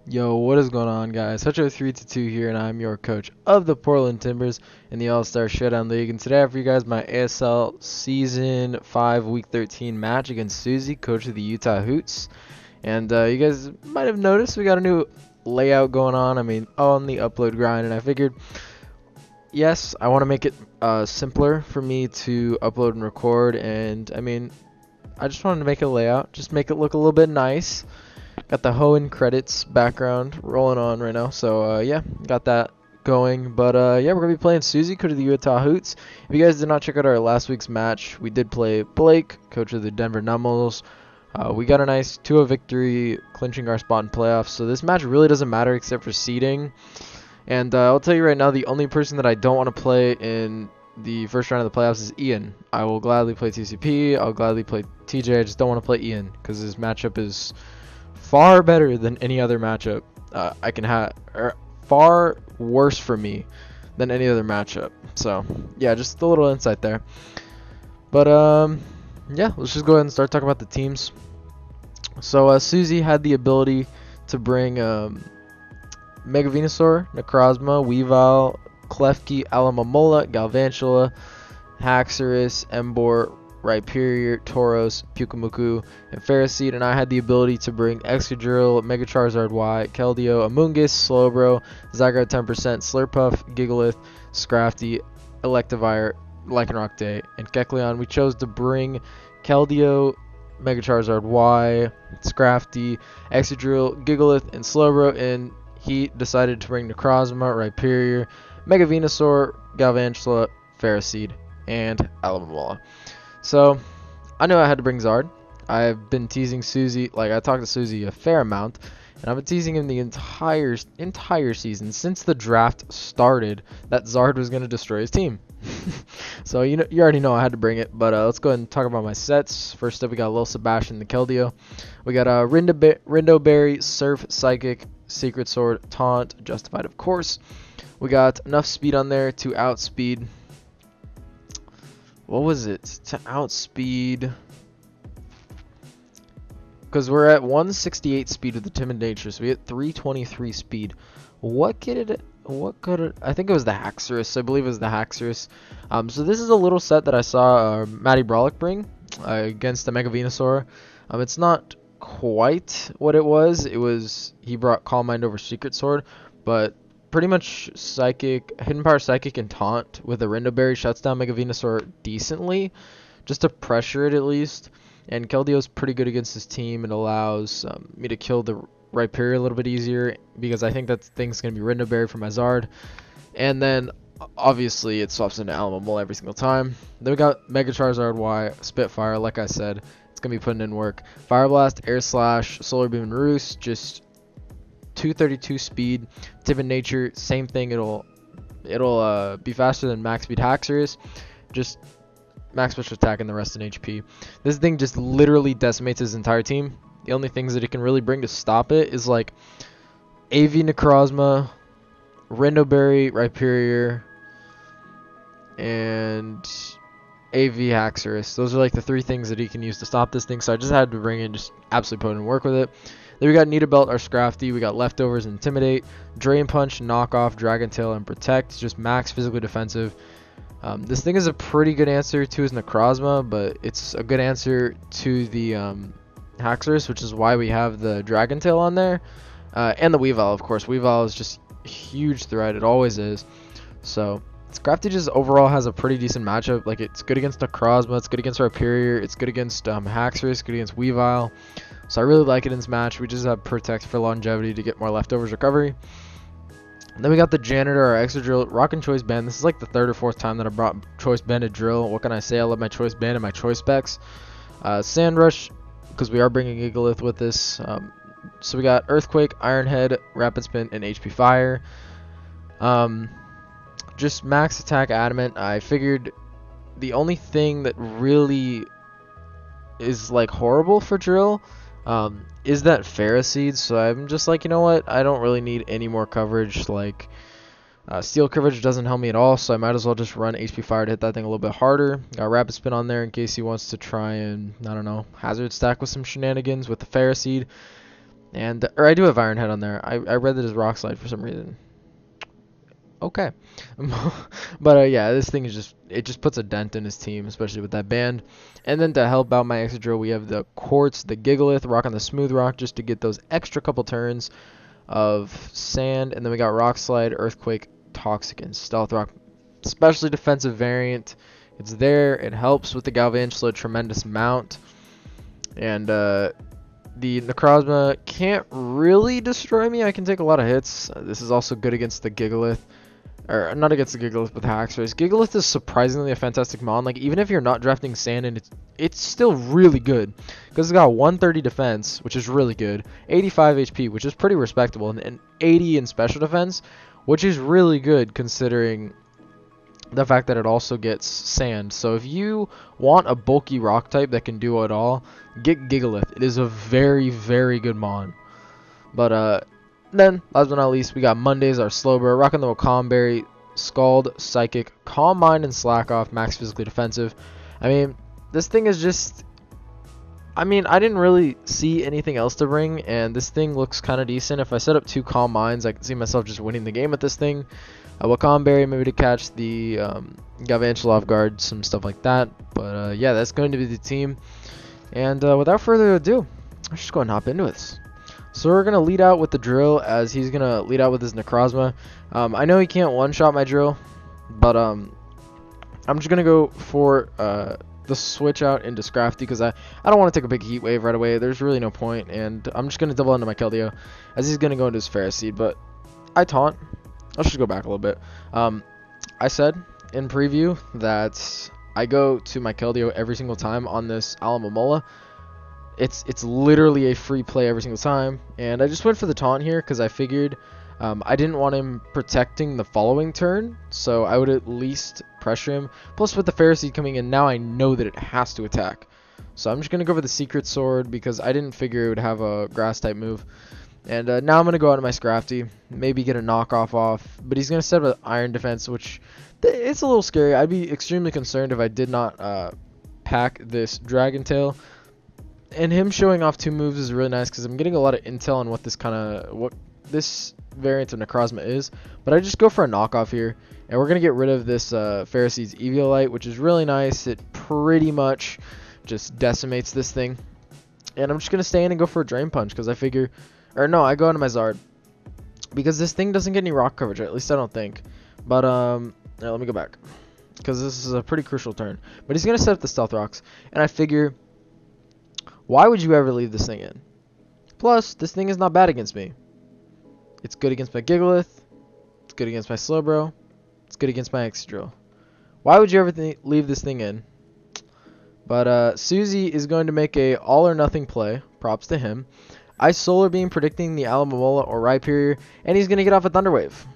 Yo, what is going on, guys? Hutcho 322 here, and I'm your coach of the Portland Timbers in the All-Star Showdown League. And today I have for you guys my ASL Season 5 Week 13 match against Susie, coach of the Utah Hoots. And you guys might have noticed we got a new layout going on. On the upload grind, and I figured, yes, I want to make it simpler for me to upload and record. And I just wanted to make a layout, just make it look a little bit nice. Got the Hoenn credits background rolling on right now, so yeah, got that going. But yeah, we're gonna be playing Susie, coach of the Utah Hoots. If you guys did not check out our last week's match, we did play Blake, coach of the Denver Nuggets. We got a nice 2-0 victory, clinching our spot in playoffs. So this match really doesn't matter except for seeding. And I'll tell you right now, the only person that I don't want to play in the first round of the playoffs is Ian. I will gladly play TCP. I'll gladly play TJ. I just don't want to play Ian because his matchup is far better than any other matchup I can have, or far worse for me than any other matchup. So yeah, just a little insight there. But yeah, let's just go ahead and start talking about the teams. So Susie had the ability to bring Mega Venusaur, Necrozma, Weavile, Klefki, Alamamola, Galvantula, Haxorus, Emboar, Rhyperior, Tauros, Pyukumuku, and Ferroseed, and I had the ability to bring Excadrill, Mega Charizard Y, Keldeo, Amoonguss, Slowbro, Zygarde 10%, Slurpuff, Gigalith, Scrafty, Electivire, Lycanroc Day, and Kecleon. We chose to bring Keldeo, Mega Charizard Y, Scrafty, Excadrill, Gigalith, and Slowbro, and he decided to bring Necrozma, Rhyperior, Mega Venusaur, Galvantula, Ferroseed, and Alamamola. So, I knew I had to bring Zard. I've been teasing Susie, like I talked to Susie a fair amount, and I've been teasing him the entire season since the draft started that Zard was going to destroy his team. So you already know I had to bring it, but let's go ahead and talk about my sets. First up, we got Lil Sebastian, the Keldeo. We got Rindo Berry, Surf, Psychic, Secret Sword, Taunt, Justified of course. We got enough speed on there to outspeed. What was it? To outspeed. Because we're at 168 speed with the Timid Nature, so we hit 323 speed. What could it? I think it was the Haxorus. I believe it was the Haxorus. So this is a little set that I saw Matty Brolic bring against the Mega Venusaur. It's not quite what it was. He brought Calm Mind over Secret Sword, but pretty much Hidden Power Psychic and Taunt with a Rindo Berry shuts down Mega Venusaur decently, just to pressure it at least. And Keldeo's pretty good against his team. It allows me to kill the Rhyperior a little bit easier because I think that thing's going to be Rindo Berry for my Zard. And then obviously it swaps into Alamamola every single time. Then we got Mega Charizard Y, Spitfire, like I said. It's going to be putting in work. Fire Blast, Air Slash, Solar Beam, and Roost, just 232 speed. Timid Nature, same thing. It'll be faster than max speed Haxorus. Just max special attack and the rest in HP. This thing just literally decimates his entire team. The only things that it can really bring to stop it is like AV Necrozma, Rindo Berry, Rhyperior, and AV Haxorus. Those are like the three things that he can use to stop this thing. So I just had to bring in just absolutely put in work with it. Then we got Nita Belt, our Scrafty. We got Leftovers, Intimidate, Drain Punch, Knockoff, Dragon Tail, and Protect. Just max physically defensive. This thing is a pretty good answer to his Necrozma, but it's a good answer to the Haxorus, which is why we have the Dragon Tail on there. And the Weavile, of course. Weavile is just a huge threat. It always is. So Scrafty just overall has a pretty decent matchup. Like, it's good against Necrozma, it's good against Rhyperior, it's good against Haxorus, good against Weavile. So I really like it in this match. We just have Protect for longevity to get more Leftovers recovery. And then we got the Janitor, our Excadrill, Rockin' Choice Band. This is like the third or fourth time that I brought Choice Banded Drill. What can I say? I love my Choice Band and my Choice Specs. Sand Rush, because we are bringing Gigalith with this. So we got Earthquake, Iron Head, Rapid Spin, and HP Fire. Just max attack Adamant. I figured the only thing that really is like horrible for Drill is that Ferroseed. So I'm just like, you know what? I don't really need any more coverage. Like, Steel coverage doesn't help me at all, so I might as well just run HP Fire to hit that thing a little bit harder. Got Rapid Spin on there in case he wants to try and, I don't know, Hazard Stack with some shenanigans with the Ferroseed. or I do have Iron Head on there. I read that as Rock Slide for some reason. Okay. But yeah, this thing is just puts a dent in his team, especially with that band. And then to help out my Excadrill, we have the Quartz, the Gigalith, Rock on the Smooth Rock, just to get those extra couple turns of sand. And then we got Rock Slide, Earthquake, Toxic, and Stealth Rock. Especially defensive variant. It's there. It helps with the Galvantula a tremendous amount. And the Necrozma can't really destroy me. I can take a lot of hits. This is also good against the Gigalith. Or not against the Gigalith, but the Haxorus. Gigalith is surprisingly a fantastic mon. Like, even if you're not drafting sand, and it's still really good. Because it's got 130 defense, which is really good. 85 HP, which is pretty respectable. And 80 in special defense, which is really good considering the fact that it also gets sand. So if you want a bulky rock type that can do it all, get Gigalith. It is a very, very good mon. But then, last but not least, we got Mondays, our Slowbro, rocking the Calm Berry, Scald, Psychic, Calm Mind, and Slack Off, max physically defensive. I mean, this thing is just... I mean, I didn't really see anything else to bring, and this thing looks kind of decent. If I set up 2 Calm Minds, I can see myself just winning the game with this thing. Calm Berry, maybe to catch the Galvantula off guard, some stuff like that. But yeah, that's going to be the team. And without further ado, let's just go and hop into this. So we're going to lead out with the Drill, as he's going to lead out with his Necrozma. I know he can't one-shot my Drill, but I'm just going to go for the switch out into Scrafty, because I don't want to take a big Heat Wave right away. There's really no point, and I'm just going to double into my Keldeo, as he's going to go into his Ferris Seed. But I taunt. Let's just go back a little bit. I said in preview that I go to my Keldeo every single time on this Alamomola. It's literally a free play every single time, and I just went for the taunt here because I figured I didn't want him protecting the following turn, so I would at least pressure him. Plus with the Ferris Seed coming in, now I know that it has to attack. So I'm just going to go for the Secret Sword because I didn't figure it would have a grass type move. And now I'm going to go out to my Scrafty, maybe get a knockoff off, but he's going to set up an Iron Defense, which it's a little scary. I'd be extremely concerned if I did not pack this Dragon Tail. And him showing off 2 moves is really nice because I'm getting a lot of intel on what this variant of Necrozma is. But I just go for a knockoff here, and we're gonna get rid of this Ferris Seed's Eviolite, which is really nice. It pretty much just decimates this thing, and I'm just gonna stay in and go for a Drain Punch because I figure, or no, I go into my Zard because this thing doesn't get any rock coverage, or at least I don't think. But now let me go back because this is a pretty crucial turn. But he's gonna set up the Stealth Rocks, and I figure, why would you ever leave this thing in? Plus, this thing is not bad against me. It's good against my Gigalith. It's good against my Slowbro. It's good against my Excadrill. Why would you ever leave this thing in? But Susie is going to make a all or nothing play. Props to him. I Solar Beam predicting the Alamomola or Rhyperior, and he's going to get off a Thunder Wave.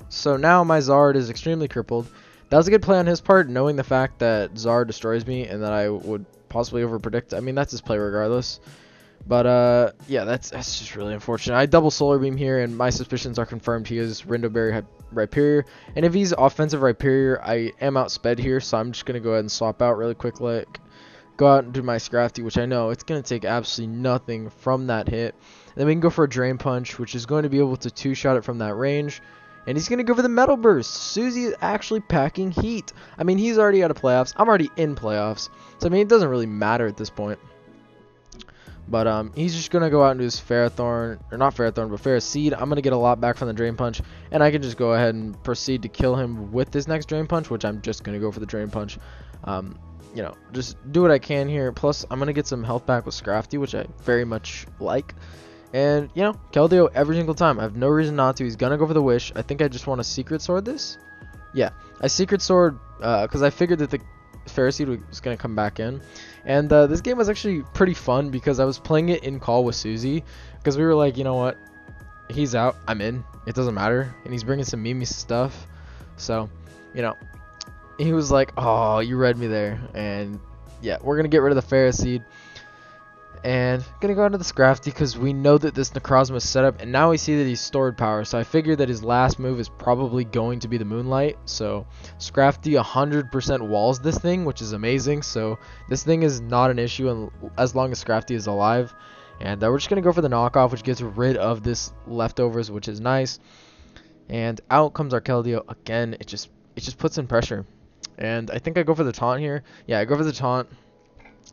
So now my Zard is extremely crippled. That was a good play on his part, knowing the fact that Zard destroys me and that I would possibly overpredict. I mean, that's his play regardless. But yeah, that's just really unfortunate. I double Solar Beam here, and my suspicions are confirmed. He is Rindoberry Rhyperior, and if he's offensive Rhyperior, I am outsped here, so I'm just gonna go ahead and swap out really quick. Like, go out and do my Scrafty, which I know it's gonna take absolutely nothing from that hit. And then we can go for a Drain Punch, which is going to be able to 2-shot it from that range. And he's going to go for the Metal Burst. Susie is actually packing heat. I mean, he's already out of playoffs. I'm already in playoffs. So, I mean, it doesn't really matter at this point. But he's just going to go out and do his Ferrothorn. Or not Ferrothorn, but Ferris Seed. I'm going to get a lot back from the Drain Punch. And I can just go ahead and proceed to kill him with this next Drain Punch, which I'm just going to go for the Drain Punch. You know, just do what I can here. Plus, I'm going to get some health back with Scrafty, which I very much like. And, you know, Keldeo every single time. I have no reason not to. He's going to go for the Wish. I think I just want to Secret Sword this. Yeah, I Secret Sword because I figured that the Ferris Seed was going to come back in. And this game was actually pretty fun because I was playing it in call with Susie. Because we were like, you know what? He's out. I'm in. It doesn't matter. And he's bringing some Mimi stuff. So, you know, he was like, oh, you read me there. And, yeah, we're going to get rid of the Ferris Seed. And gonna go into the Scrafty because we know that this Necrozma is set up, and now we see that he's stored power. So I figured that his last move is probably going to be the Moonlight. So Scrafty 100% walls this thing, which is amazing. So this thing is not an issue as long as Scrafty is alive. And we're just going to go for the knockoff, which gets rid of this leftovers, which is nice. And out comes our Keldeo again. It just puts in pressure. And I think I go for the taunt here. Yeah, I go for the taunt.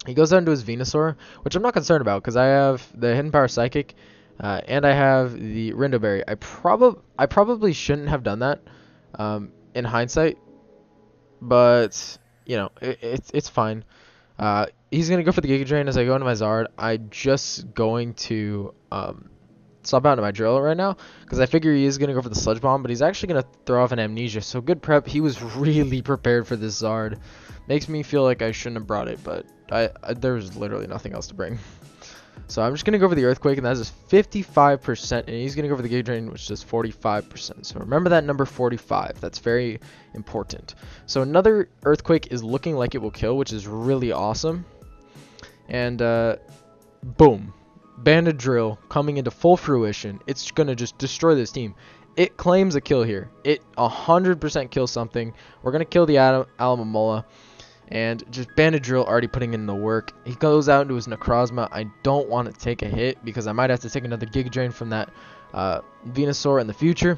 He goes down to his Venusaur, which I'm not concerned about because I have the Hidden Power Psychic, and I have the Rindoberry. I probably shouldn't have done that in hindsight, but you know it's fine. He's gonna go for the Giga Drain as I go into my Zard. I'm just going to swap out into my Drill right now because I figure he is gonna go for the Sludge Bomb, but he's actually gonna throw off an Amnesia. So good prep. He was really prepared for this Zard. Makes me feel like I shouldn't have brought it, but there's literally nothing else to bring. So I'm just going to go for the Earthquake, and that is 55%, and he's going to go for the Giga Drain, which is 45%. So remember that number 45. That's very important. So another Earthquake is looking like it will kill, which is really awesome. And boom. Banded Drill coming into full fruition. It's going to just destroy this team. It claims a kill here. It 100% kills something. We're going to kill the Alamomola. And just Banded Drill already putting in the work. He goes out into his Necrozma. I don't want to take a hit because I might have to take another Giga Drain from that Venusaur in the future.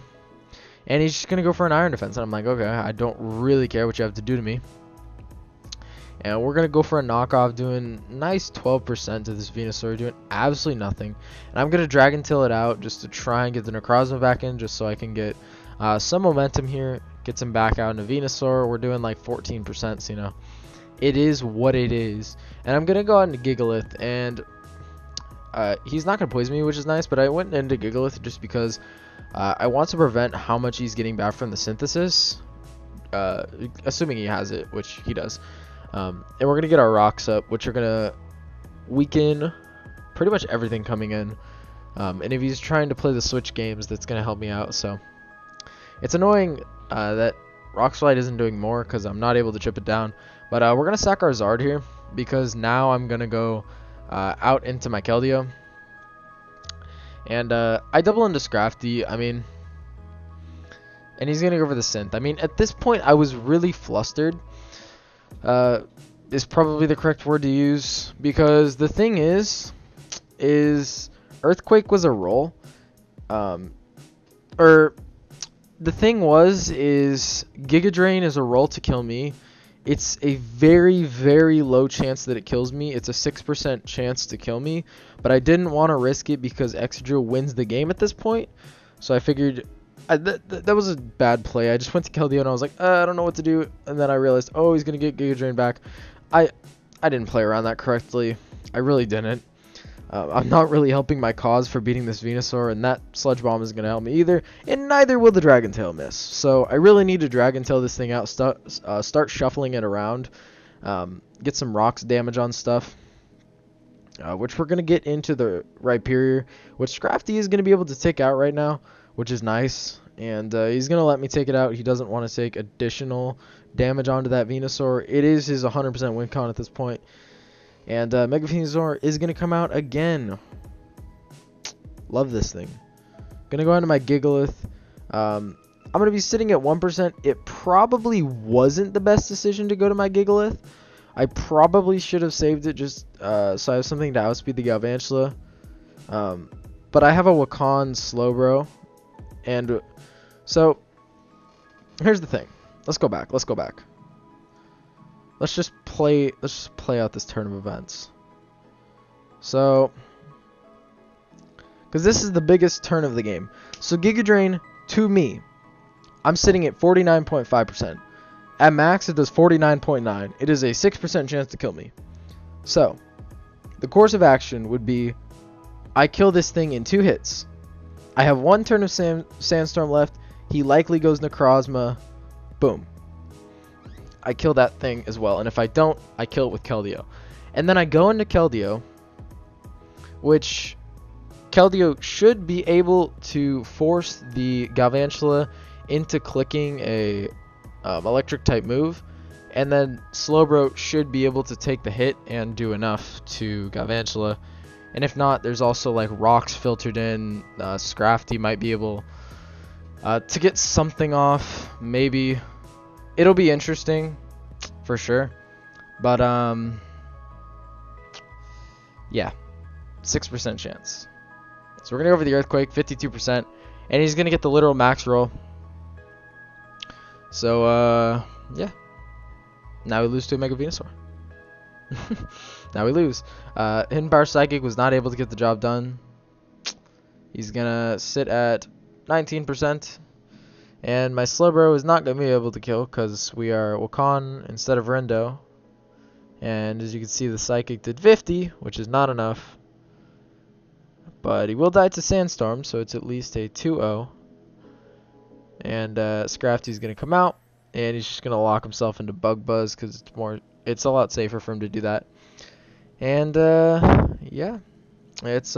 And he's just going to go for an Iron Defense. And I'm like, okay, I don't really care what you have to do to me. And we're going to go for a knockoff, doing nice 12% to this Venusaur, doing absolutely nothing. And I'm going to Dragon Tail it out just to try and get the Necrozma back in, just so I can get some momentum here. Gets him back out into Venusaur. We're doing like 14%, so, you know. It is what it is. And I'm going to go out into Gigalith, and he's not going to poison me, which is nice, but I went into Gigalith just because I want to prevent how much he's getting back from the Synthesis, assuming he has it, which he does. And we're going to get our rocks up, which are going to weaken pretty much everything coming in. And if he's trying to play the Switch games, that's going to help me out. So it's annoying that Rock Slide isn't doing more because I'm not able to chip it down. But we're going to sack our Zard here because now I'm going to go out into my Keldeo. And I double into Scrafty, and he's going to go for the Synth. I mean, at this point, I was really flustered. Is probably the correct word to use, because the thing is Earthquake was a roll. The thing is Giga Drain is a roll to kill me. It's a very, very low chance that it kills me. It's a 6% chance to kill me, but I didn't want to risk it because Excadrill wins the game at this point. So I figured that was a bad play. I just went to Keldeo and I was like, I don't know what to do. And then I realized, oh, he's going to get Giga Drain back. I didn't play around that correctly. I really didn't. I'm not really helping my cause for beating this Venusaur, and that Sludge Bomb isn't going to help me either, and neither will the Dragon Tail miss. So I really need to Dragon Tail this thing out, start shuffling it around, get some rocks damage on stuff, which we're going to get into the Rhyperior, which Scrafty is going to be able to take out right now, which is nice, and he's going to let me take it out. He doesn't want to take additional damage onto that Venusaur. It is his 100% win con at this point. And Mega Venusaur is going to come out again. Love this thing. Going to go into my Gigalith. I'm going to be sitting at 1%. It probably wasn't the best decision to go to my Gigalith. I probably should have saved it just so I have something to outspeed the Galvantula. But I have a Wakan Slowbro. And so, here's the thing. Let's go back. Let's just play out this turn of events. So, because this is the biggest turn of the game. So Giga Drain, to me, I'm sitting at 49.5%. At max, it does 49.9. It is a 6% chance to kill me. So, the course of action would be, I kill this thing in 2 hits. I have 1 turn of Sandstorm left. He likely goes Necrozma. Boom. I kill that thing as well, and if I don't, I kill it with Keldeo. And then I go into Keldeo, which Keldeo should be able to force the Galvantula into clicking a electric type move, and then Slowbro should be able to take the hit and do enough to Galvantula. And if not, there's also like rocks filtered in. Scrafty might be able to get something off, maybe. It'll be interesting, for sure. But, yeah. 6% chance. So we're going to go over the Earthquake, 52%. And he's going to get the literal max roll. So, yeah. Now we lose to a Mega Venusaur. Now we lose. Hidden Power Psychic was not able to get the job done. He's going to sit at 19%. And my Slowbro is not going to be able to kill because we are Wakan instead of Rendo. And as you can see, the Psychic did 50, which is not enough. But he will die to Sandstorm, so it's at least a 2-0. And Scrafty's going to come out, and he's just going to lock himself into Bug Buzz because it's a lot safer for him to do that. And yeah, it's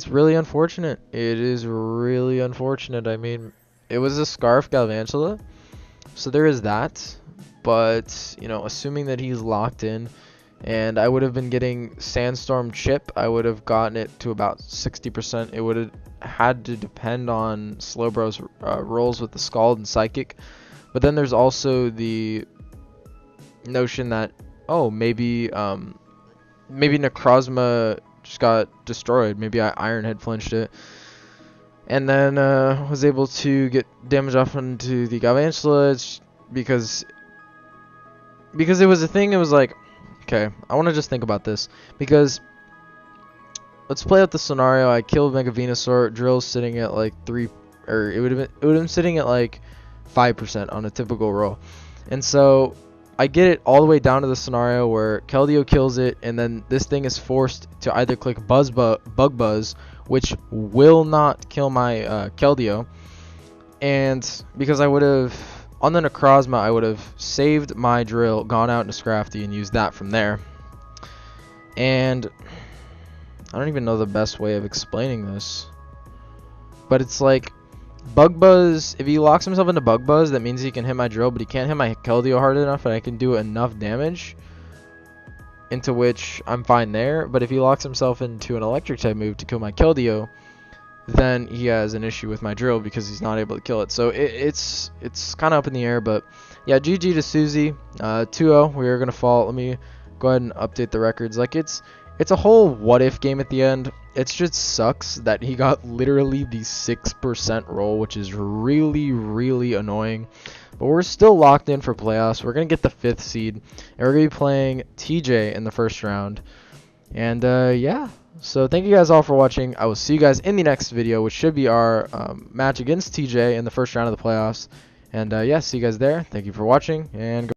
really unfortunate. It is really unfortunate. I mean, it was a Scarf Galvantula, so there is that. But, you know, assuming that he's locked in, and I would have been getting Sandstorm Chip, I would have gotten it to about 60%. It would have had to depend on Slowbro's rolls with the Scald and Psychic. But then there's also the notion that, oh, maybe Necrozma just got destroyed. Maybe I Ironhead flinched it. And then was able to get damage off into the Galvantula because it was a thing. It was like, okay, I want to just think about this, because let's play out the scenario. I kill Mega Venusaur, Drill's sitting at like 3, or it would have been sitting at like 5% on a typical roll. And so I get it all the way down to the scenario where Keldeo kills it, and then this thing is forced to either click Bug Buzz, which will not kill my Keldeo, and because I would have, on the Necrozma, I would have saved my Drill, gone out into Scrafty, and used that from there. And I don't even know the best way of explaining this, but it's like Bug Buzz, if he locks himself into Bug Buzz, that means he can hit my Drill, but he can't hit my Keldeo hard enough, and I can do enough damage, into which I'm fine there. But if he locks himself into an Electric type move to kill my Keldeo, then he has an issue with my Drill because he's not able to kill it. So it's kind of up in the air. But yeah, GG to Suzy, 2-0. We are gonna fall. Let me go ahead and update the records. Like, it's a whole what if game at the end. It just sucks that he got literally the 6% roll, which is really, really annoying. But we're still locked in for playoffs. We're going to get the 5th seed, and we're going to be playing TJ in the first round. And yeah, so thank you guys all for watching. I will see you guys in the next video, which should be our match against TJ in the first round of the playoffs. And yeah, see you guys there. Thank you for watching, and